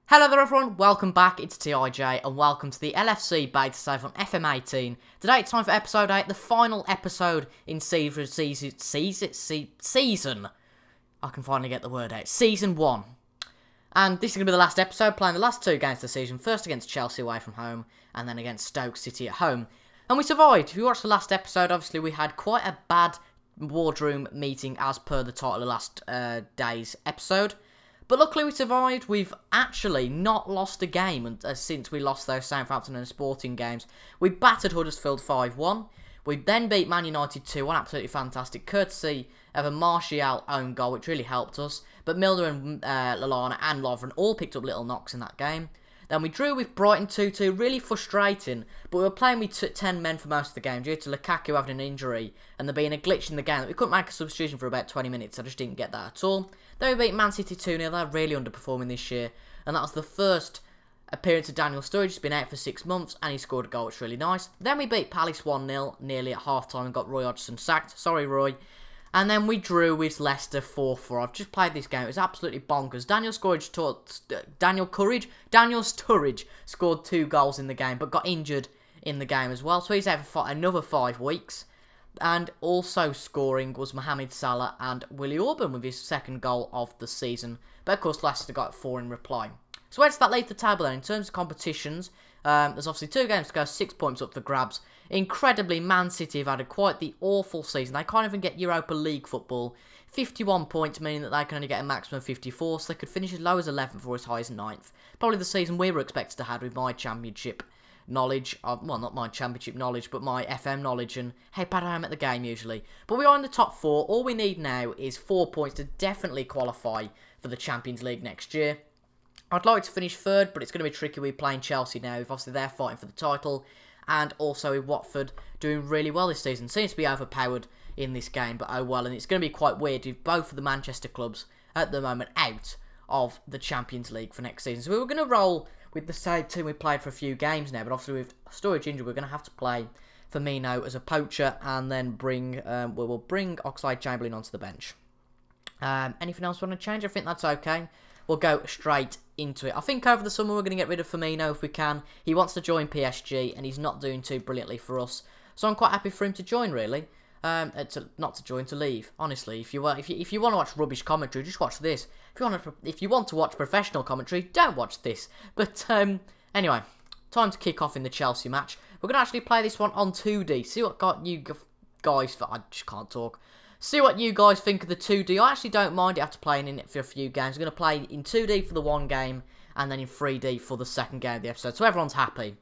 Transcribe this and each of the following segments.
Hello there everyone, welcome back, it's TIJ and welcome to the LFC beta save on FM18. Today it's time for episode 8, the final episode in season, I can finally get the word out, season 1. And this is going to be the last episode, playing the last two games of the season, first against Chelsea away from home, and then against Stoke City at home. And we survived. If you watched the last episode, obviously we had quite a bad wardroom meeting as per the title of last day's episode. But luckily we survived. We've actually not lost a game since we lost those Southampton and Sporting games. We battered Huddersfield 5-1. We then beat Man United 2-1, absolutely fantastic, courtesy of a Martial own goal, which really helped us. But Milner and Lallana and Lovren all picked up little knocks in that game. Then we drew with Brighton 2-2, really frustrating, but we were playing with 10 men for most of the game due to Lukaku having an injury and there being a glitch in the game that we couldn't make a substitution for about 20 minutes. I just didn't get that at all. Then we beat Man City 2-0, they're really underperforming this year, and that was the first appearance of Daniel Sturridge. He's been out for 6 months and he scored a goal, which is really nice. Then we beat Palace 1-0 nearly at half time and got Roy Hodgson sacked. Sorry, Roy. And then we drew with Leicester 4-4. I've just played this game. It was absolutely bonkers. Daniel Sturridge scored 2 goals in the game, but got injured in the game as well. So he's out for another 5 weeks. And also scoring was Mohamed Salah and Willie Orban with his second goal of the season. But of course, Leicester got 4 in reply. So where does that leave the table then? In terms of competitions, there's obviously 2 games to go, 6 points up for grabs. Incredibly, Man City have had quite the awful season. They can't even get Europa League football. 51 points, meaning that they can only get a maximum of 54, so they could finish as low as 11th or as high as 9th. Probably the season we were expected to have with my championship knowledge. Well, not my championship knowledge, but my FM knowledge and how bad I am at the game usually. But we are in the top 4. All we need now is 4 points to definitely qualify for the Champions League next year. I'd like to finish 3rd, but it's going to be tricky. We're playing Chelsea now. Obviously, they're fighting for the title. And also with Watford doing really well this season. Seems to be overpowered in this game, but oh well. And it's going to be quite weird with both of the Manchester clubs at the moment out of the Champions League for next season. So we were going to roll with the same team we played for a few games now. But obviously with Sturridge injured, we're going to have to play Firmino as a poacher. And then we'll bring Oxlade-Chamberlain onto the bench. Anything else we want to change? I think that's okay. We'll go straight into it. I think over the summer we're going to get rid of Firmino if we can. He wants to join PSG and he's not doing too brilliantly for us. So I'm quite happy for him to join, really. Not to join, to leave. Honestly, if you want to watch rubbish commentary, just watch this. If you want to watch professional commentary, don't watch this. But anyway, time to kick off in the Chelsea match. We're going to actually play this one on 2D. See what you guys... I just can't talk. See what you guys think of the 2D. I actually don't mind it after playing in it for a few games. I'm going to play in 2D for the one game and then in 3D for the second game of the episode. So everyone's happy.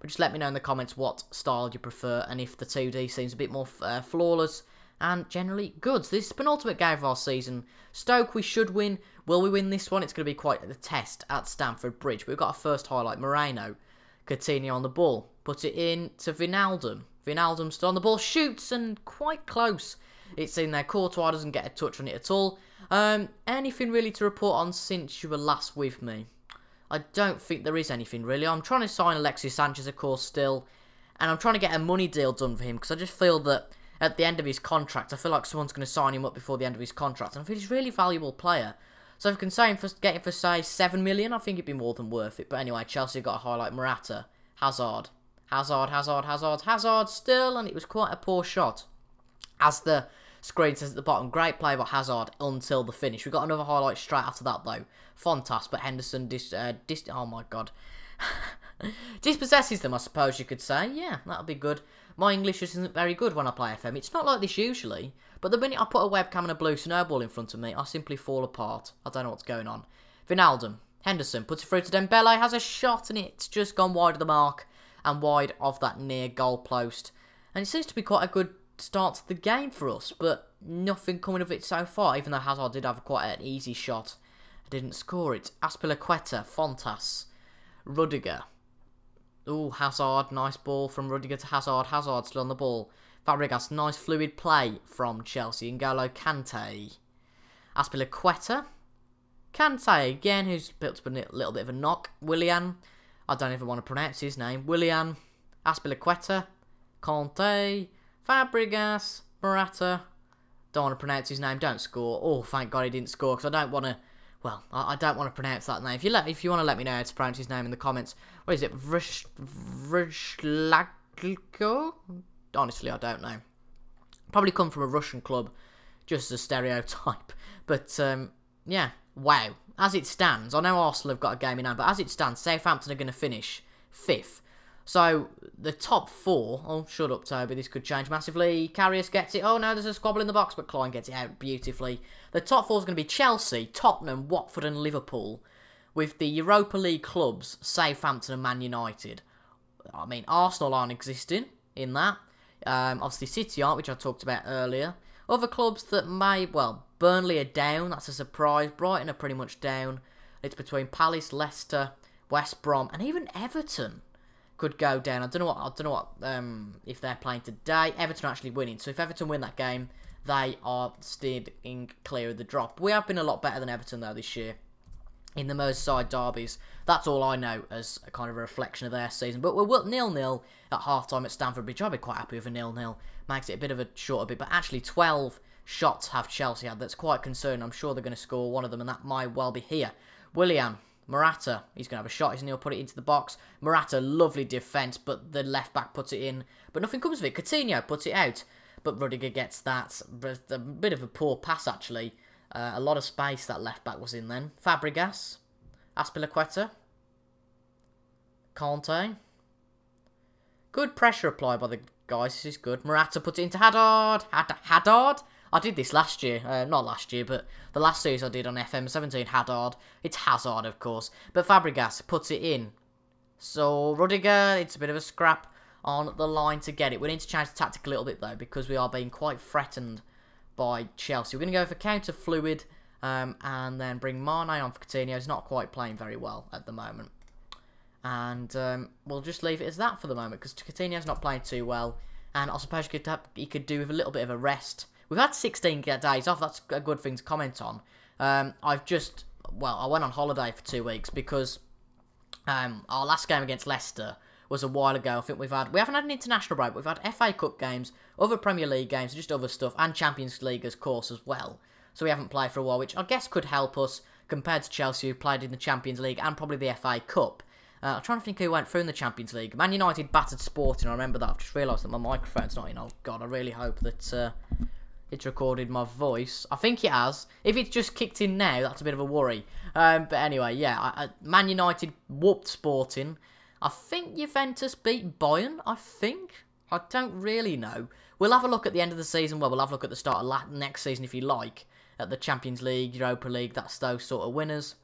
But just let me know in the comments what style you prefer and if the 2D seems a bit more flawless and generally good. So this is the penultimate game of our season. Stoke we should win. Will we win this one? It's going to be quite a test at Stamford Bridge. But we've got a first highlight. Moreno. Coutinho on the ball. Put it in to Wijnaldum. Wijnaldum still on the ball. Shoots and quite close. It's in there. Courtois doesn't get a touch on it at all. Anything really to report on since you were last with me? I don't think there is anything really. I'm trying to sign Alexis Sanchez, of course, still. And I'm trying to get a money deal done for him. Because I just feel that at the end of his contract, I feel like someone's going to sign him up before the end of his contract. And I feel he's a really valuable player. So if I can get him for, say, 7 million, I think it'd be more than worth it. But anyway, Chelsea got a highlight. Morata. Hazard still. And it was quite a poor shot. As the screen says at the bottom, great play by Hazard until the finish. We got another highlight straight after that though. Fontas, but Henderson oh my god. Dispossesses them, I suppose you could say. Yeah, that'll be good. My English isn't very good when I play FM. It's not like this usually, but the minute I put a webcam and a blue snowball in front of me, I simply fall apart. I don't know what's going on. Wijnaldum, Henderson puts it through to Dembele, has a shot and it's just gone wide of the mark and wide of that near goal post. And it seems to be quite a good start to the game for us, but nothing coming of it so far, even though Hazard did have quite an easy shot. Didn't score it. Azpilicueta, Fontas, Rudiger. Ooh, Hazard, nice ball from Rudiger to Hazard. Hazard still on the ball. Fabregas, nice fluid play from Chelsea. N'Golo Kante. Azpilicueta. Kante again, who's built up a little bit of a knock. Willian. I don't even want to pronounce his name. Willian. Azpilicueta. Kante. Fabregas, Morata, don't want to pronounce his name, don't score. Oh, thank God he didn't score, because I don't want to well, I don't want to pronounce that name. If you want to let me know how to pronounce his name in the comments. What is it? Vrishlag? Honestly, I don't know. Probably come from a Russian club, just as a stereotype. But, yeah, wow. As it stands, I know Arsenal have got a game in hand, but as it stands, Southampton are going to finish 5th. So, the top 4... Oh, shut up, Toby. This could change massively. Karius gets it. Oh, no, there's a squabble in the box, but Klein gets it out beautifully. The top 4 is going to be Chelsea, Tottenham, Watford and Liverpool, with the Europa League clubs, Southampton and Man United. I mean, Arsenal aren't existing in that. Obviously, City aren't, which I talked about earlier. Other clubs that may... Well, Burnley are down. That's a surprise. Brighton are pretty much down. It's between Palace, Leicester, West Brom, and even Everton could go down. I don't know what if they're playing today. Everton are actually winning. So if Everton win that game, they are steering clear of the drop. We have been a lot better than Everton though this year in the Merseyside derbies. That's all I know as a kind of a reflection of their season. But we're 0-0 at half-time at Stamford Bridge. I'd be quite happy with a 0-0. Makes it a bit of a shorter bit. But actually 12 shots have Chelsea had. That's quite concerning. I'm sure they're going to score one of them, and that might well be here. Willian. Morata, he's going to have a shot, isn't he? He'll put it into the box. Morata, lovely defence, but the left-back puts it in. But nothing comes of it. Coutinho puts it out, but Rudiger gets that. A bit of a poor pass, actually. A lot of space that left-back was in then. Fabregas. Azpilicueta. Conte. Good pressure applied by the guys. This is good. Morata puts it into Haddad. Haddad? I did this last year. Not last year, but the last series I did on FM18, Haddad. It's Hazard, of course. But Fabregas puts it in. So, Rudiger, it's a bit of a scrap on the line to get it. We need to change the tactic a little bit, though, because we are being quite threatened by Chelsea. We're going to go for counter fluid and then bring Mane on for Coutinho. He's not quite playing very well at the moment. And we'll just leave it as that for the moment, because Coutinho's not playing too well. And I suppose he could do with a little bit of a rest. We've had 16 days off. That's a good thing to comment on. I went on holiday for 2 weeks because our last game against Leicester was a while ago. I think we haven't had an international break, but we've had FA Cup games, other Premier League games, just other stuff, and Champions League, of course, as well. So we haven't played for a while, which I guess could help us compared to Chelsea, who played in the Champions League and probably the FA Cup. I'm trying to think who went through in the Champions League. Man United battered Sporting. I remember that. I've just realised that my microphone's not in. Oh, God, I really hope that it's recorded my voice. I think it has. If it's just kicked in now, that's a bit of a worry. But anyway, yeah. Man United whooped Sporting. I think Juventus beat Bayern, I think. I don't really know. We'll have a look at the end of the season. Well, we'll have a look at the start of next season, if you like. At the Champions League, Europa League, that's those sort of winners.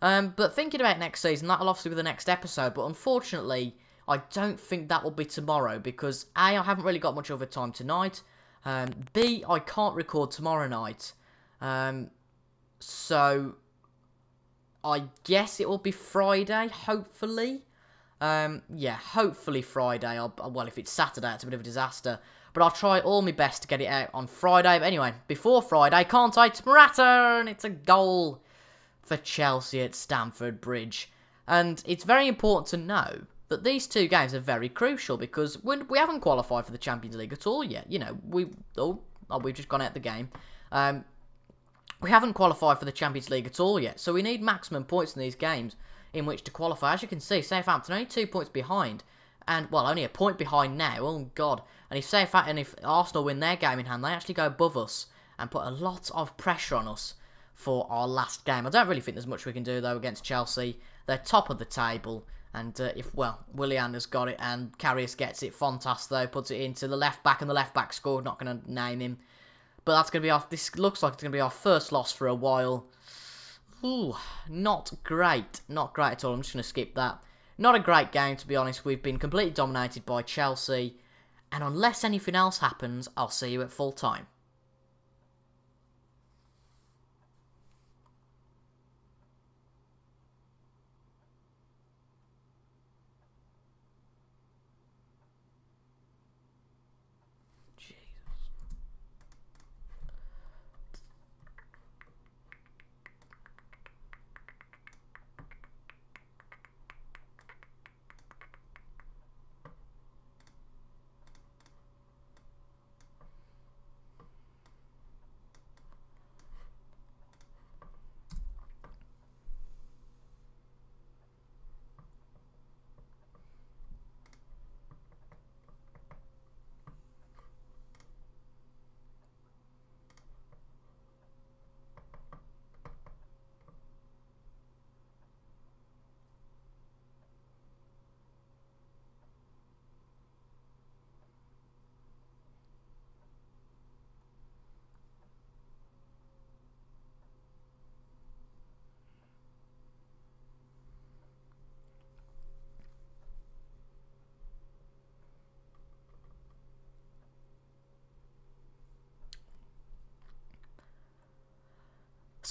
But thinking about next season, that'll obviously be the next episode. But unfortunately, I don't think that will be tomorrow. Because A, I haven't really got much other time tonight. B, I can't record tomorrow night. So, I guess it will be Friday, hopefully. Yeah, hopefully Friday. Well, if it's Saturday, it's a bit of a disaster. But I'll try all my best to get it out on Friday. But anyway, before Friday, can't I? It's Morata, and it's a goal for Chelsea at Stamford Bridge. And it's very important to know that these two games are very crucial because we haven't qualified for the Champions League at all yet. You know, we've just gone out the game. We haven't qualified for the Champions League at all yet, so we need maximum points in these games in which to qualify. As you can see, Southampton only 2 points behind, and well, only a point behind now. Oh God! And if Arsenal win their game in hand, they actually go above us and put a lot of pressure on us for our last game. I don't really think there's much we can do though against Chelsea. They're top of the table. And Willian has got it and Karius gets it. Fontas, though, puts it into the left-back and the left-back scored. Not going to name him. But that's going to be this looks like it's going to be our first loss for a while. Ooh, not great. Not great at all. I'm just going to skip that. Not a great game, to be honest. We've been completely dominated by Chelsea. And unless anything else happens, I'll see you at full time.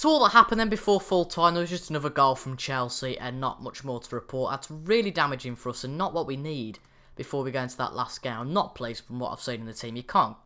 So all that happened then before full time, there was just another goal from Chelsea and not much more to report. That's really damaging for us and not what we need before we go into that last game. I'm not pleased from what I've seen in the team. You can't,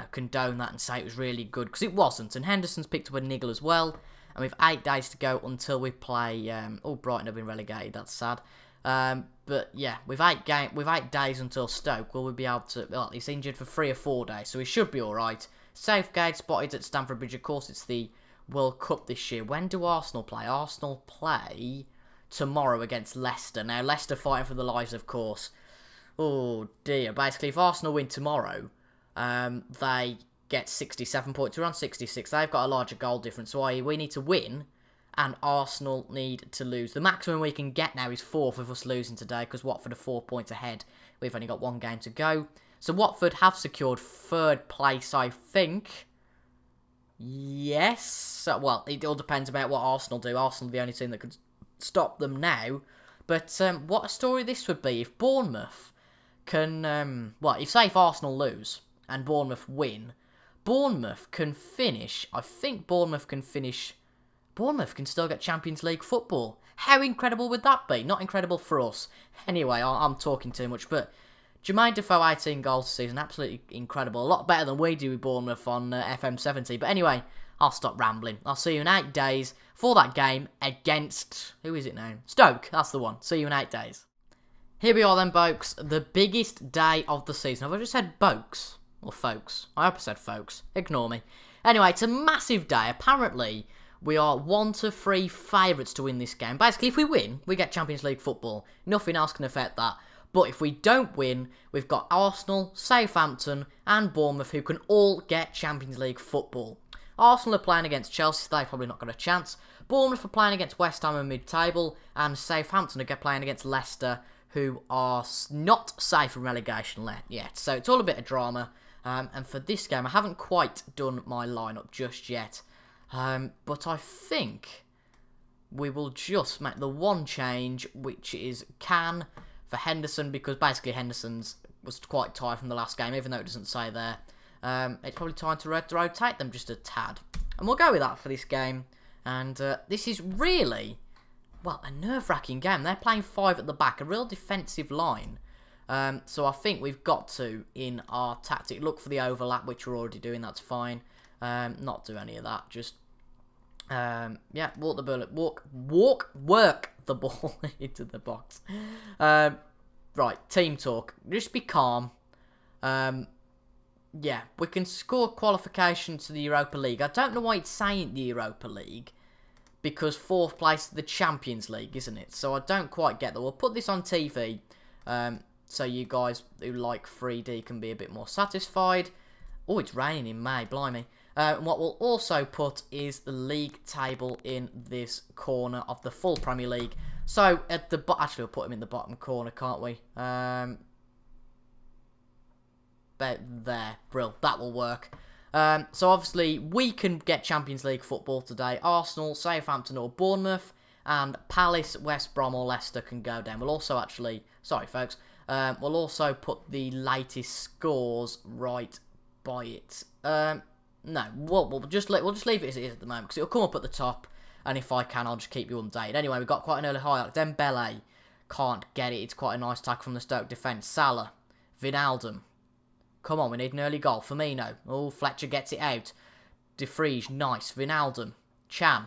condone that and say it was really good, because it wasn't. And Henderson's picked up a niggle as well. And we've 8 days to go until we play... Brighton have been relegated, that's sad. But yeah, with 8 days until Stoke, will we be able to... Well, he's injured for 3 or 4 days, so he should be alright. Southgate spotted at Stamford Bridge. Of course, it's the World Cup this year. When do Arsenal play? Arsenal play tomorrow against Leicester. Now, Leicester fighting for the lives, of course. Oh, dear. Basically, if Arsenal win tomorrow, they get 67 points. We're on 66. They've got a larger goal difference, so i.e. we need to win, and Arsenal need to lose. The maximum we can get now is 4 with us losing today, because Watford are 4 points ahead. We've only got 1 game to go. So Watford have secured 3rd place, I think. Yes. Well, it all depends about what Arsenal do. Arsenal are the only team that could stop them now. But what a story this would be if Bournemouth can... if Arsenal lose and Bournemouth win, Bournemouth can finish... I think Bournemouth can finish... Bournemouth can still get Champions League football. How incredible would that be? Not incredible for us. Anyway, I'm talking too much, but... Jermaine Defoe, 18 goals this season, absolutely incredible. A lot better than we do with Bournemouth on FM18. But anyway, I'll stop rambling. I'll see you in 8 days for that game against... Who is it now? Stoke, that's the one. See you in 8 days. Here we are then, folks. The biggest day of the season. Have I just said folks? Or folks? I hope I said folks. Ignore me. Anyway, it's a massive day. Apparently, we are 1 to 3 favourites to win this game. Basically, if we win, we get Champions League football. Nothing else can affect that. But if we don't win, we've got Arsenal, Southampton and Bournemouth who can all get Champions League football. Arsenal are playing against Chelsea, so they've probably not got a chance. Bournemouth are playing against West Ham in mid-table. And Southampton are playing against Leicester, who are not safe from relegation yet. So it's all a bit of drama. And for this game, I haven't quite done my lineup just yet. But I think we will just make the one change, which is Can... for Henderson, because basically Henderson's was quite tired from the last game, even though it doesn't say there. It's probably time to rotate them just a tad. And we'll go with that for this game. And this is really, well, a nerve-wracking game. They're playing 5 at the back, a real defensive line. So I think we've got to, in our tactic, look for the overlap, which we're already doing, that's fine. Not do any of that, just... yeah, walk the ball, work the ball into the box. Right, team talk. Just be calm. Yeah, we can score qualification to the Europa League. I don't know why it's saying the Europa League, because 4th place is the Champions League, isn't it? So I don't quite get that. We'll put this on TV, so you guys who like 3D can be a bit more satisfied. Oh, it's raining in May, blimey. What we'll also put is the league table in this corner of the full Premier League. So, at the actually, we'll put him in the bottom corner, can't we? There, brill, that will work. So, obviously, we can get Champions League football today. Arsenal, Southampton or Bournemouth, and Palace, West Brom or Leicester can go down. We'll also actually, sorry folks, we'll also put the latest scores right by it. No, we'll just leave it as it is at the moment, because it'll come up at the top, and if I can, I'll just keep you updated. Anyway, we've got quite an early highlight. Dembele can't get it. It's quite a nice tackle from the Stoke defence. Salah, Wijnaldum. Come on, we need an early goal. Firmino. Oh, Fletcher gets it out. De Vrij, nice. Wijnaldum. Chan.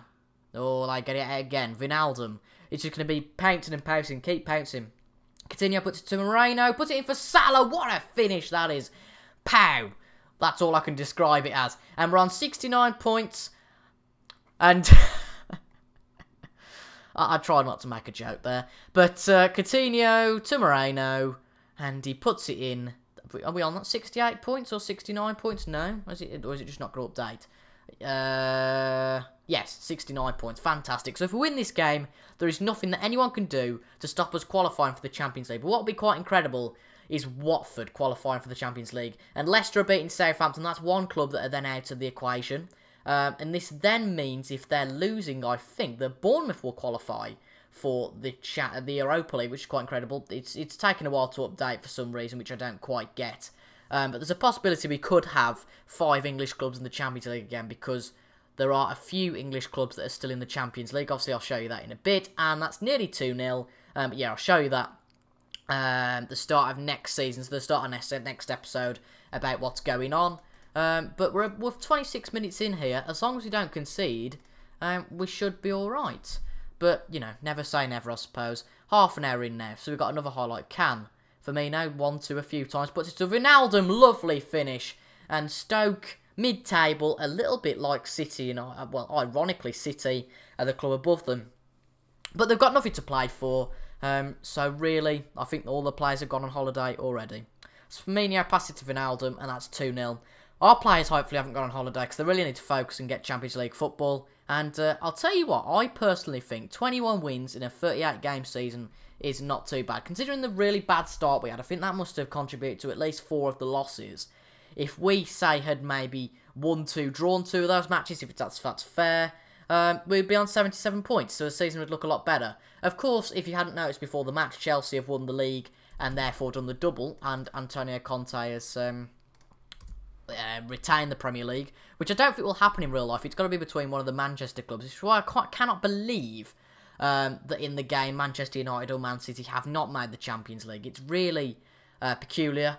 Oh, they get it out again. Wijnaldum. It's just going to be pouncing and pouncing. Keep pouncing. Coutinho puts it to Moreno. Puts it in for Salah. What a finish that is. Pow. That's all I can describe it as. And we're on 69 points. And I tried not to make a joke there. But Coutinho to Moreno. And he puts it in. Are we on that 68 points or 69 points? No. Or is it just not going to update? Yes, 69 points. Fantastic. So if we win this game, there is nothing that anyone can do to stop us qualifying for the Champions League. But what would be quite incredible is Watford qualifying for the Champions League. And Leicester are beating Southampton. That's one club that are then out of the equation. And this then means if they're losing, I think, that Bournemouth will qualify for the Europa League, which is quite incredible. It's taken a while to update for some reason, which I don't quite get. But there's a possibility we could have 5 English clubs in the Champions League again, because there are a few English clubs that are still in the Champions League. Obviously, I'll show you that in a bit, and that's nearly 2-0. But yeah, I'll show you that the start of next season, so the start of next episode about what's going on. But we're 26 minutes in here. As long as we don't concede, we should be alright. But, you know, never say never, I suppose. Half an hour in now, so we've got another highlight. Can Firmino 1-2 a few times, puts it to Wijnaldum, lovely finish. And Stoke, mid-table, a little bit like City, well, ironically, City are the club above them. But they've got nothing to play for, so really, I think all the players have gone on holiday already. So Firmino passes it to Wijnaldum, and that's 2-0. Our players hopefully haven't gone on holiday, because they really need to focus and get Champions League football. And I'll tell you what, I personally think 21 wins in a 38-game season is not too bad. Considering the really bad start we had, I think that must have contributed to at least 4 of the losses. If we, say, had maybe won 2, drawn 2 of those matches, if that's fair, we'd be on 77 points, so the season would look a lot better. Of course, if you hadn't noticed before the match, Chelsea have won the league and therefore done the double, and Antonio Conte has retained the Premier League, which I don't think will happen in real life. It's got to be between one of the Manchester clubs, which is why I cannot believe that in the game Manchester United or Man City have not made the Champions League. It's really peculiar.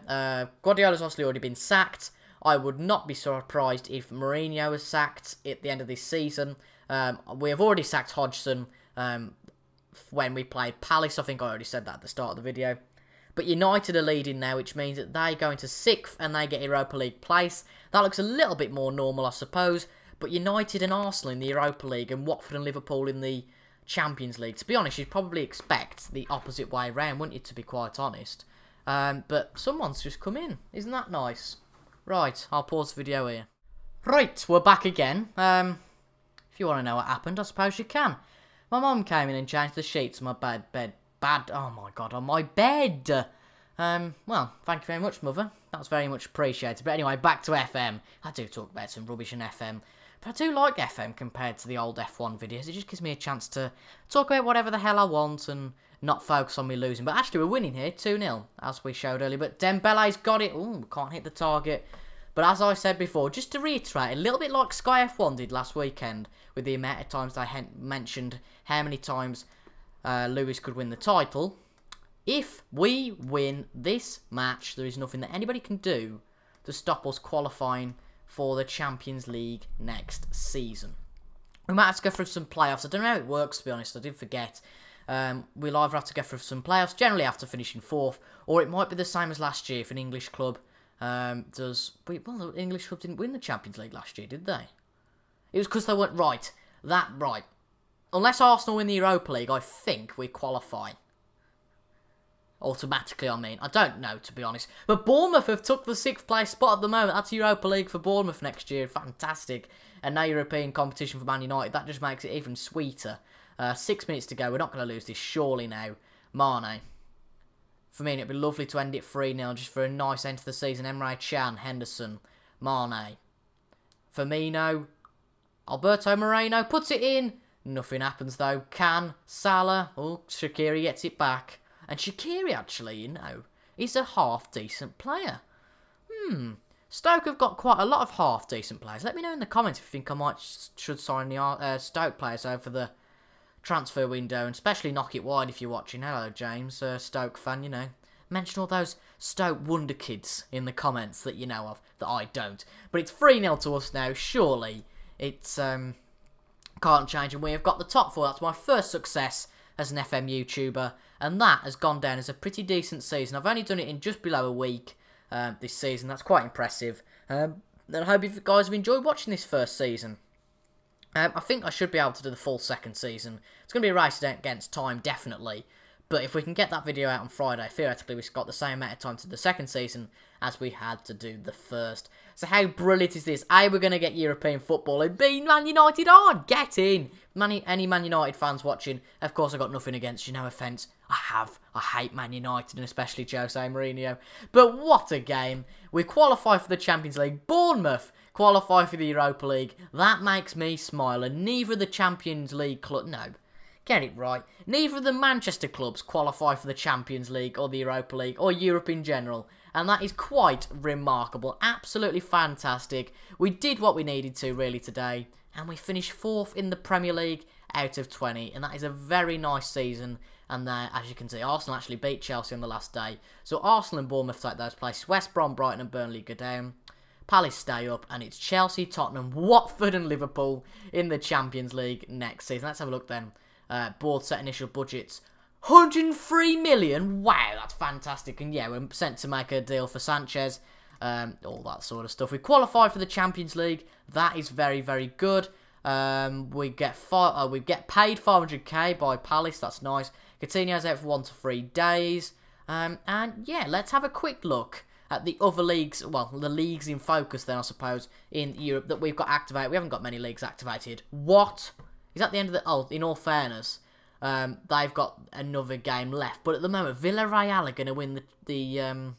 Guardiola's obviously already been sacked. I would not be surprised if Mourinho was sacked at the end of this season. We have already sacked Hodgson when we played Palace. I think I already said that at the start of the video. But United are leading now, which means that they go into 6th and they get Europa League place. That looks a little bit more normal, I suppose. But United and Arsenal in the Europa League and Watford and Liverpool in the Champions League. To be honest, you'd probably expect the opposite way around, wouldn't you, to be quite honest? But someone's just come in. Isn't that nice? Right, I'll pause the video here. Right, we're back again. If you want to know what happened, I suppose you can. My mum came in and changed the sheets on my oh my god, on my bed. Well, thank you very much, Mother. That was very much appreciated. But anyway, back to FM. I do talk about some rubbish in FM. But I do like FM compared to the old F1 videos. It just gives me a chance to talk about whatever the hell I want and not focus on me losing. But actually, we're winning here, 2-0, as we showed earlier. But Dembele's got it. Ooh, can't hit the target. But as I said before, just to reiterate, a little bit like Sky F1 did last weekend, with the amount of times they mentioned how many times Lewis could win the title. If we win this match, there is nothing that anybody can do to stop us qualifying for the Champions League next season. We might have to go through some playoffs. I don't know how it works, to be honest. I did forget. We'll either have to go through some playoffs, generally after finishing 4th, or it might be the same as last year if an English club does... Well, the English club didn't win the Champions League last year, did they? It was because they weren't right. Right. Unless Arsenal win the Europa League, I think we qualify. Automatically, I mean. I don't know, to be honest. But Bournemouth have took the 6th place spot at the moment. That's Europa League for Bournemouth next year. Fantastic. And now European competition for Man United. That just makes it even sweeter. 6 minutes to go. We're not going to lose this, surely now. Mane. For me, it'd be lovely to end it 3-0 just for a nice end to the season. Emre Can, Henderson, Mane. Firmino. Alberto Moreno puts it in. Nothing happens though. Can, Salah. Oh, Shaqiri gets it back. And Shaqiri, actually, you know, is a half-decent player. Stoke have got quite a lot of half-decent players. Let me know in the comments if you think I should sign the Stoke players over the transfer window. And especially knock it wide if you're watching. Hello, James, Stoke fan, you know. Mention all those Stoke wonder kids in the comments that you know of, that I don't. But it's 3-0 to us now, surely. It's, can't change, and we have got the top 4. That's my first success as an FM YouTuber, and that has gone down as a pretty decent season. I've only done it in just below a week this season. That's quite impressive. And I hope you guys have enjoyed watching this first season. I think I should be able to do the full second season. It's going to be a race against time, definitely. But if we can get that video out on Friday, theoretically we've got the same amount of time to the second season as we had to do the first. So how brilliant is this? A, we're going to get European football, and B, Man United on! Get in! Any Man United fans watching, of course I've got nothing against you, no offence. I hate Man United, and especially Jose Mourinho. But what a game. We qualify for the Champions League. Bournemouth qualify for the Europa League. That makes me smile, and neither of the Champions League club... No. Get it right. Neither of the Manchester clubs qualify for the Champions League or the Europa League or Europe in general. And that is quite remarkable. Absolutely fantastic. We did what we needed to really today. and we finished 4th in the Premier League out of 20, and that is a very nice season. And as you can see, Arsenal actually beat Chelsea on the last day. So Arsenal and Bournemouth take those places. West Brom, Brighton and Burnley go down. Palace stay up, and it's Chelsea, Tottenham, Watford and Liverpool in the Champions League next season. Let's have a look then. Board set initial budgets. 103 million? Wow, that's fantastic. And yeah, we're sent to make a deal for Sanchez. All that sort of stuff. We qualify for the Champions League. That is very, very good. We get paid 500k by Palace. That's nice. Coutinho's out for 1 to 3 days. And yeah, let's have a quick look at the other leagues. Well, the leagues in focus then, I suppose, in Europe that we've got activated. We haven't got many leagues activated. What? Is that the end of the... Oh, in all fairness, they've got another game left. But at the moment, Villarreal are going to win the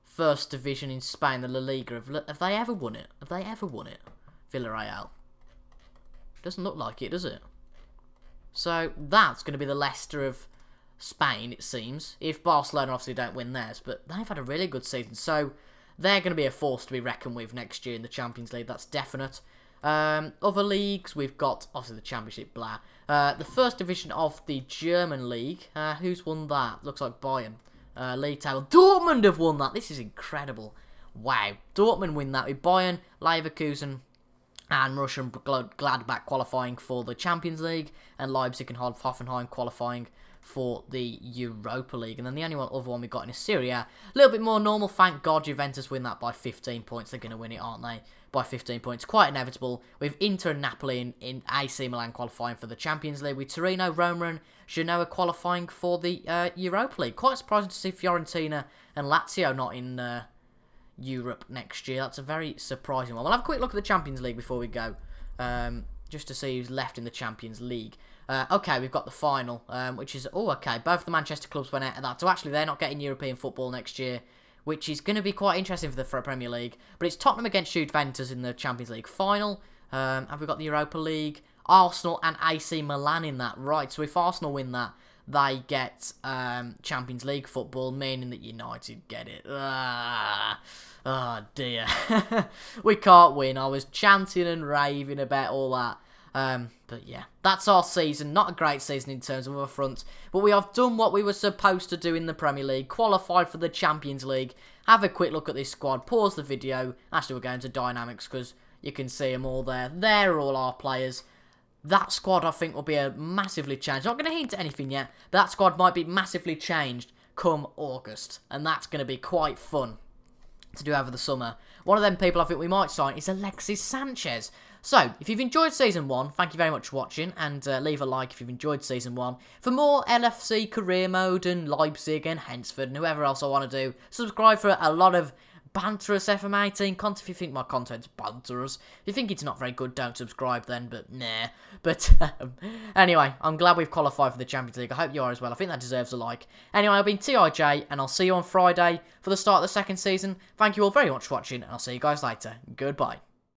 first division in Spain, the La Liga. Have they ever won it? Have they ever won it? Villarreal. Doesn't look like it, does it? So that's going to be the Leicester of Spain, it seems. If Barcelona obviously don't win theirs. But they've had a really good season. So they're going to be a force to be reckoned with next year in the Champions League. That's definite. Other leagues, we've got, obviously, the Championship, blah. The first division of the German league. Who's won that? Looks like Bayern. League table. Dortmund have won that. This is incredible. Wow. Dortmund win that with Bayern, Leverkusen, and Russia and Gladbach qualifying for the Champions League, and Leipzig and Hoffenheim qualifying for the Europa League. And then the only other one we got in is Syria. A little bit more normal, thank God. Juventus win that by 15 points. They're going to win it, aren't they? By 15 points. Quite inevitable. With Inter and Napoli in AC Milan qualifying for the Champions League. With Torino, Roma and Genoa qualifying for the Europa League. Quite surprising to see Fiorentina and Lazio not in Europe next year. That's a very surprising one. We'll have a quick look at the Champions League before we go. Just to see who's left in the Champions League. Okay, we've got the final, which is... Oh, okay, both the Manchester clubs went out of that. So actually, they're not getting European football next year, which is going to be quite interesting for the Premier League. But it's Tottenham against Juventus in the Champions League final. Have we got the Europa League? Arsenal and AC Milan in that. Right, so if Arsenal win that, they get Champions League football, meaning that United get it. Oh, dear. We can't win. I was chanting and raving about all that. But yeah, that's our season. Not a great season in terms of other fronts, but we have done what we were supposed to do in the Premier League, qualified for the Champions League. Have a quick look at this squad, pause the video. Actually, we're going to dynamics because you can see them all there. They're all our players. That squad, I think, will be massively changed. Not going to hint at anything yet, but that squad might be massively changed come August, and that's going to be quite fun to do over the summer. One of them people I think we might sign is Alexis Sanchez. So, if you've enjoyed Season 1, thank you very much for watching, and leave a like if you've enjoyed Season 1. For more LFC career mode and Leipzig and Hensford and whoever else I want to do, subscribe for a lot of banterous FM18 content. If you think my content's banterous, if you think it's not very good, don't subscribe then, but nah. But anyway, I'm glad we've qualified for the Champions League. I hope you are as well. I think that deserves a like. Anyway, I've been TIJ, and I'll see you on Friday for the start of the second season. Thank you all very much for watching, and I'll see you guys later. Goodbye.